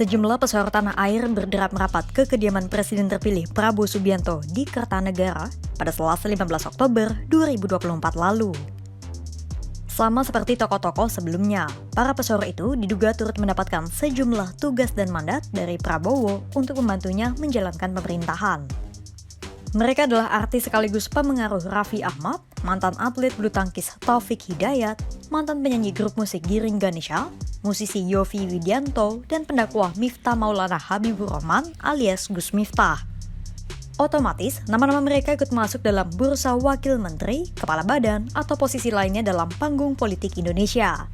Sejumlah pesohor tanah air berderap merapat ke kediaman Presiden terpilih Prabowo Subianto di Kertanegara pada Selasa 15 Oktober 2024 lalu. Sama seperti tokoh-tokoh sebelumnya, para pesohor itu diduga turut mendapatkan sejumlah tugas dan mandat dari Prabowo untuk membantunya menjalankan pemerintahan. Mereka adalah artis sekaligus pemengaruh Raffi Ahmad, mantan atlet bulu tangkis Taufik Hidayat, mantan penyanyi grup musik Giring Ganesha, musisi Yovie Widianto, dan pendakwah Miftah Maulana Habibur Rahman alias Gus Miftah. Otomatis, nama-nama mereka ikut masuk dalam bursa wakil menteri, kepala badan, atau posisi lainnya dalam panggung politik Indonesia.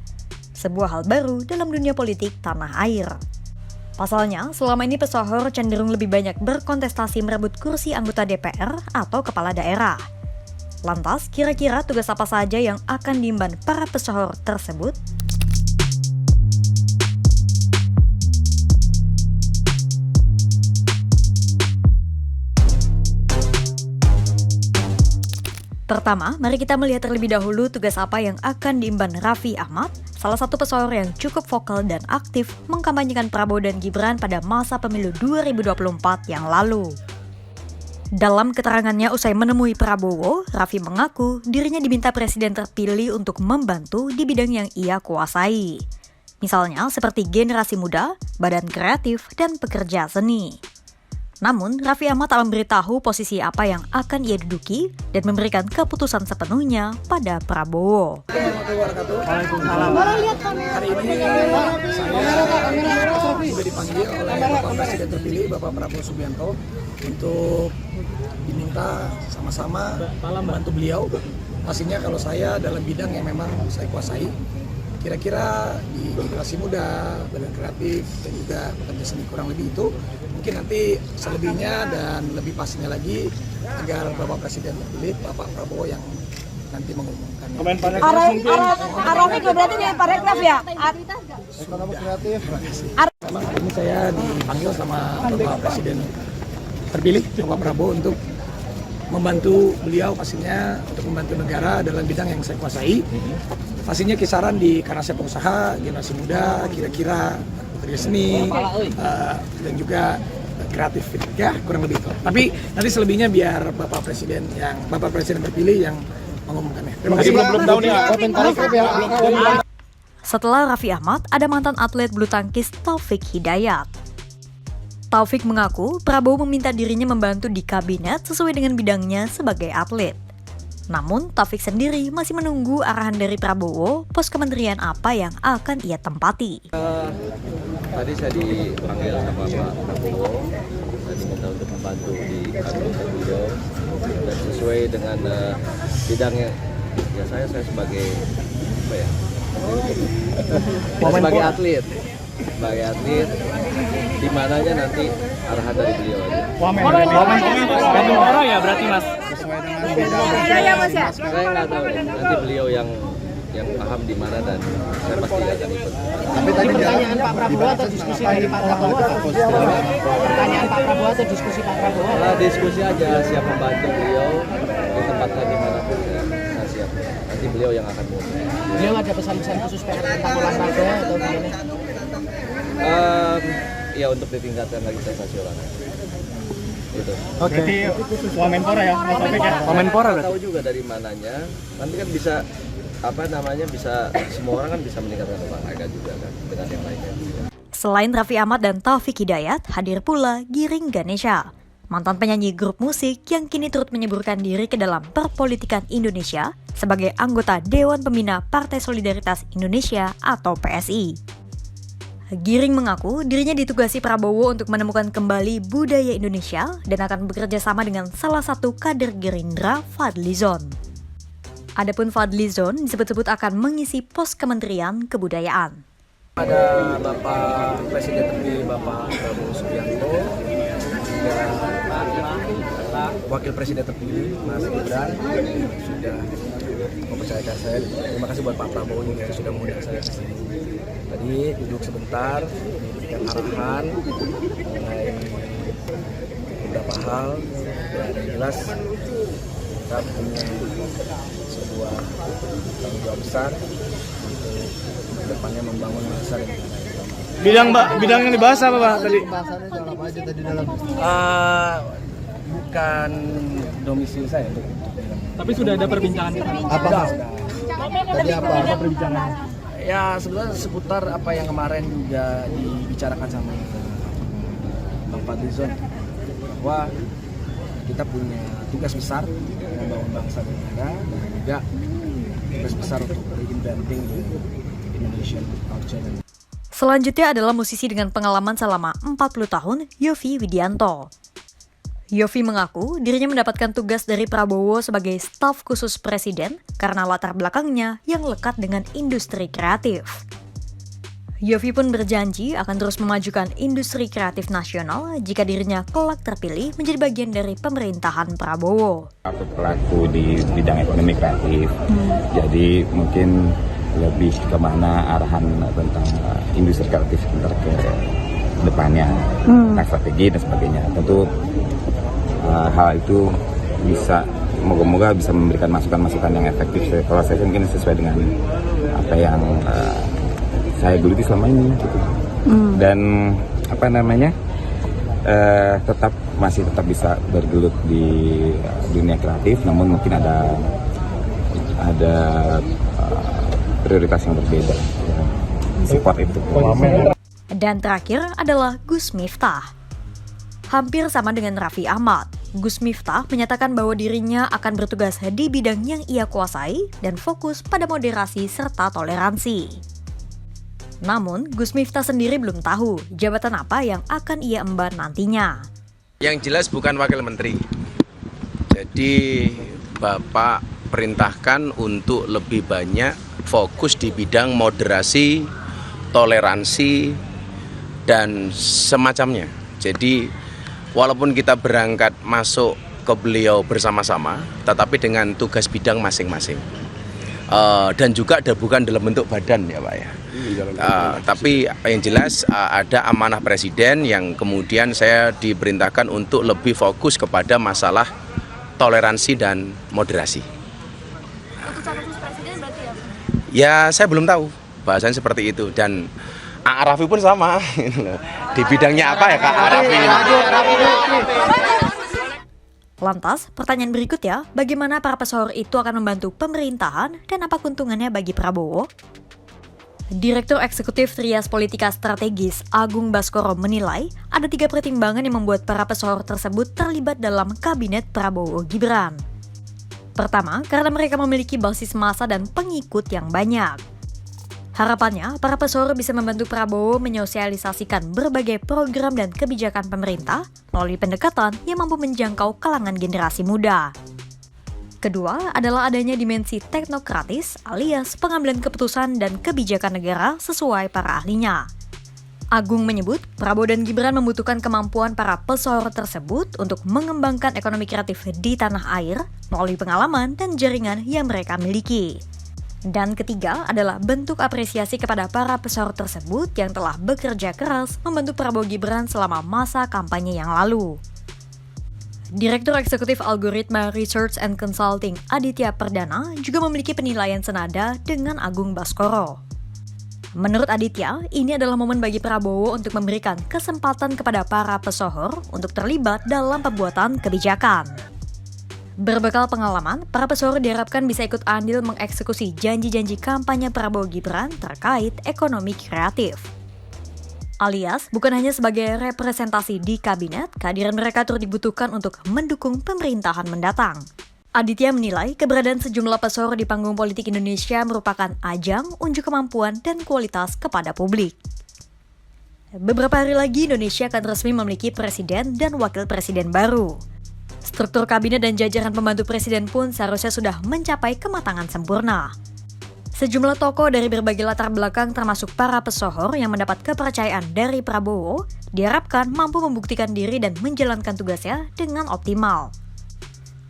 Sebuah hal baru dalam dunia politik tanah air. Pasalnya, selama ini pesohor cenderung lebih banyak berkontestasi merebut kursi anggota DPR atau kepala daerah. Lantas, kira-kira tugas apa saja yang akan diemban para pesohor tersebut? Pertama, mari kita melihat terlebih dahulu tugas apa yang akan diemban Raffi Ahmad, salah satu pesohor yang cukup vokal dan aktif mengkampanyekan Prabowo dan Gibran pada masa pemilu 2024 yang lalu. Dalam keterangannya usai menemui Prabowo, Raffi mengaku dirinya diminta Presiden terpilih untuk membantu di bidang yang ia kuasai. Misalnya seperti generasi muda, badan kreatif, dan pekerja seni. Namun, Raffi Ahmad tak memberitahu posisi apa yang akan ia duduki dan memberikan keputusan sepenuhnya pada Prabowo. Waalaikumsalam. Hari ini saya sudah dipanggil oleh Bapak Presiden terpilih Bapak Prabowo Subianto untuk diminta sama-sama membantu beliau. Pastinya kalau saya dalam bidang yang memang saya kuasai, kira-kira di generasi muda, badan kreatif, dan juga pekerja seni kurang lebih itu, mungkin nanti selebihnya dan lebih pastinya lagi agar Bapak Presiden terpilih Bapak Prabowo yang nanti mengumumkan. Arahnya berarti dengan parekraf ya? Ekonomi kreatif. Memang ini saya dipanggil sama Bapak Presiden terpilih Bapak Prabowo untuk membantu beliau pastinya untuk membantu negara dalam bidang yang saya kuasai. Pastinya kisaran karena saya pengusaha, generasi muda, kira-kira pekerja seni, dan juga kreatif, ya kurang lebih itu. Tapi nanti selebihnya biar Bapak Presiden terpilih yang mengumumkannya. Terima kasih. Belum tahu nih, Setelah Raffi Ahmad, ada mantan atlet bulu tangkis Taufik Hidayat. Taufik mengaku Prabowo meminta dirinya membantu di kabinet sesuai dengan bidangnya sebagai atlet. Namun, Taufik sendiri masih menunggu arahan dari Prabowo, pos kementerian apa yang akan ia tempati. Tadi saya dipanggil sama Pak Prabowo, saya diminta untuk membantu di kabinet beliau, dan sesuai dengan bidangnya. Ya saya sebagai apa ya? Sebagai atlet, di mananya nanti arahan dari beliau aja. Wamen ya berarti Mas. Iya Mas ya. Saya nggak tahu, nanti beliau yang paham di mana dan saya pasti akan ikut. Tapi tadi pertanyaan Pak Prabowo atau diskusi dari Pak Prabowo? Pertanyaan Pak Prabowo atau diskusi Pak Prabowo? Diskusi aja, siap membantu beliau ditempatkan dimanapun saya siap. Nanti beliau yang akan mengumumkan. Beliau ada pesan-pesan khusus tentang olahraga atau gimana? Ya untuk ditingkatkan lagi prestasi olahraga. Gitu. Oke. Berarti Wamenpora ya, Mas Taufik ya? Wamenpora berarti. Tahu juga dari mananya. Nanti kan bisa bisa semua orang kan bisa meningkatkan olahraga juga kan dengan yang lainnya. Selain Raffi Ahmad dan Taufik Hidayat, hadir pula Giring Ganesha, mantan penyanyi grup musik yang kini turut menyeburkan diri ke dalam perpolitikan Indonesia sebagai anggota Dewan Pembina Partai Solidaritas Indonesia atau PSI. Giring mengaku dirinya ditugasi Prabowo untuk menemukan kembali budaya Indonesia dan akan bekerja sama dengan salah satu kader Gerindra, Fadlizon. Adapun Fadlizon disebut-sebut akan mengisi pos Kementerian Kebudayaan. Pada Bapak Presiden terpilih Bapak Prabowo Subianto, dan Wakil Presiden terpilih Mas Gibran sudah mempercayakan saya. Terima kasih buat Pak Prabowo juga yang sudah mengundang saya ke sini. Tadi duduk sebentar, diberikan arahan mengenai beberapa hal, dan yang jelas kita punya sebuah tanggung jawab besar untuk kedepannya membangun bangsa dan negara. Bidang yang dibahas apa Pak tadi? Bukan domisili saya. Tapi sudah ada perbincangan apa perbincangan? Ya sebenarnya seputar apa yang kemarin juga dibicarakan sama Bang Fadlizon, bahwa kita punya tugas besar membangun bangsa dan negara, dan juga tugas besar untuk reinventing Indonesian culture. Selanjutnya adalah musisi dengan pengalaman selama 40 tahun, Yovie Widianto. Yovie mengaku dirinya mendapatkan tugas dari Prabowo sebagai staf khusus presiden karena latar belakangnya yang lekat dengan industri kreatif. Yovie pun berjanji akan terus memajukan industri kreatif nasional jika dirinya kelak terpilih menjadi bagian dari pemerintahan Prabowo. Aku pelaku di bidang ekonomi kreatif, jadi mungkin lebih kemana arahan tentang industri kreatif ke depannya, strategi dan sebagainya. Tentu hal itu bisa, moga-moga bisa memberikan masukan-masukan yang efektif. Kalau saya mungkin sesuai dengan apa yang saya geluti selama ini, gitu. Dan masih tetap bisa bergelut di dunia kreatif, namun mungkin ada prioritas yang berbeda. Support itu. Dan terakhir adalah Gus Miftah. Hampir sama dengan Raffi Ahmad, Gus Miftah menyatakan bahwa dirinya akan bertugas di bidang yang ia kuasai dan fokus pada moderasi serta toleransi. Namun, Gus Miftah sendiri belum tahu jabatan apa yang akan ia emban nantinya. Yang jelas bukan wakil menteri. Jadi, Bapak perintahkan untuk lebih banyak fokus di bidang moderasi, toleransi, dan semacamnya. Jadi, walaupun kita berangkat masuk ke beliau bersama-sama, tetapi dengan tugas bidang masing-masing. Dan juga bukan dalam bentuk badan ya Pak ya. Tapi yang jelas ada amanah presiden yang kemudian saya diperintahkan untuk lebih fokus kepada masalah toleransi dan moderasi. Ya saya belum tahu bahasanya seperti itu, dan Arafi pun sama di bidangnya apa ya Kak Arafi? Lantas, pertanyaan berikutnya, bagaimana para pesohor itu akan membantu pemerintahan dan apa keuntungannya bagi Prabowo? Direktur Eksekutif Trias Politika Strategis Agung Baskoro menilai ada 3 pertimbangan yang membuat para pesohor tersebut terlibat dalam kabinet Prabowo Gibran. Pertama, karena mereka memiliki basis massa dan pengikut yang banyak. Harapannya, para pesohor bisa membantu Prabowo menyosialisasikan berbagai program dan kebijakan pemerintah melalui pendekatan yang mampu menjangkau kalangan generasi muda. Kedua adalah adanya dimensi teknokratis alias pengambilan keputusan dan kebijakan negara sesuai para ahlinya. Agung menyebut Prabowo dan Gibran membutuhkan kemampuan para pesohor tersebut untuk mengembangkan ekonomi kreatif di tanah air melalui pengalaman dan jaringan yang mereka miliki. Dan ketiga adalah bentuk apresiasi kepada para pesohor tersebut yang telah bekerja keras membantu Prabowo Gibran selama masa kampanye yang lalu. Direktur Eksekutif Algoritma Research and Consulting Aditya Perdana juga memiliki penilaian senada dengan Agung Baskoro. Menurut Aditya, ini adalah momen bagi Prabowo untuk memberikan kesempatan kepada para pesohor untuk terlibat dalam pembuatan kebijakan. Berbekal pengalaman, para pesohor diharapkan bisa ikut andil mengeksekusi janji-janji kampanye Prabowo Gibran terkait ekonomi kreatif. Alias, bukan hanya sebagai representasi di kabinet, kehadiran mereka turut dibutuhkan untuk mendukung pemerintahan mendatang. Aditya menilai keberadaan sejumlah pesohor di panggung politik Indonesia merupakan ajang unjuk kemampuan dan kualitas kepada publik. Beberapa hari lagi Indonesia akan resmi memiliki presiden dan wakil presiden baru. Struktur kabinet dan jajaran pembantu presiden pun seharusnya sudah mencapai kematangan sempurna. Sejumlah tokoh dari berbagai latar belakang termasuk para pesohor yang mendapat kepercayaan dari Prabowo diharapkan mampu membuktikan diri dan menjalankan tugasnya dengan optimal.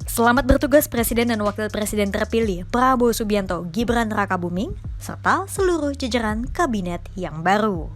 Selamat bertugas Presiden dan Wakil Presiden terpilih Prabowo Subianto, Gibran Rakabuming, serta seluruh jajaran kabinet yang baru.